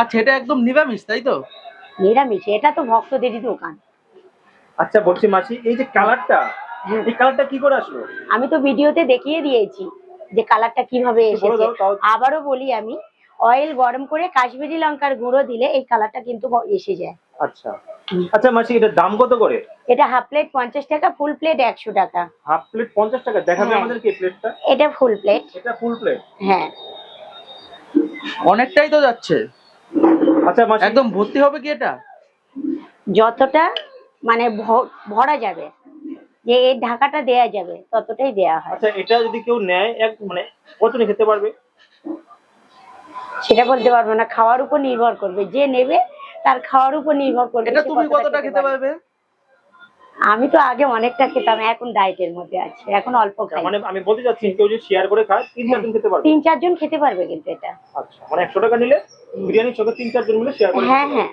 আচ্ছা, এটা একদম নিরামিষ তাই তো? নিরামিষ, এটা তো ভক্তদেরই দোকান। আচ্ছা বলছি মাসি, এই যে কালারটা, হ্যাঁ। এই কালারটা কি করে আসলো? আমি তো ভিডিওতে দেখিয়ে দিয়েছি যে কালারটা কিভাবে একটু বলে এসেছে। দাও তাও। আবারও বলি আমি, অয়েল গরম করে কাশ্মীরি লঙ্কার গুঁড়ো দিলে এই কালারটা কিন্তু এসে যায়। আচ্ছা আচ্ছা মাসি, এটার দাম কত করে? এটা হাফ প্লেট 50 টাকা, ফুল প্লেট 100 টাকা। হাফ প্লেট 50 টাকা, দেখাবে হ্যাঁ। আমাদেরকে প্লেটটা? এটা ফুল প্লেট। এটা ফুল প্লেট? হ্যাঁ। অনেকটাই তো যাচ্ছে। আচ্ছা মাসি, একদম ভর্তি হবে কি এটা? যতটা মানে ভরা যাবে, যে এই ঢাকাটা দেয়া যাবে ততটাই দেয়া হয়। আচ্ছা এটা যদি কেউ নেয়, এক মানে কতদিন খেতে পারবে? সেটা বলতে পারবো না, খাওয়ার উপর নির্ভর করবে, যে নেবে তার খাওয়ার উপর নির্ভর করবে। এটা সে তুমি কতটা খেতে পারবে? আমি তো আগে অনেকটা খেতাম, এখন ডায়েটের মধ্যে আছি, এখন অল্প খাই। মানে আমি বলতে চাচ্ছি, কেউ যদি শেয়ার করে খায় 3-4 জন খেতে পারবে? 3-4 জন খেতে পারবে কিন্তু এটা। আচ্ছা, মানে 100 টাকা নিলে বিরিয়ানি সঙ্গে 3-4 জন মিলে শেয়ার করে হ্যাঁ খেতে পারবে। হ্যাঁ।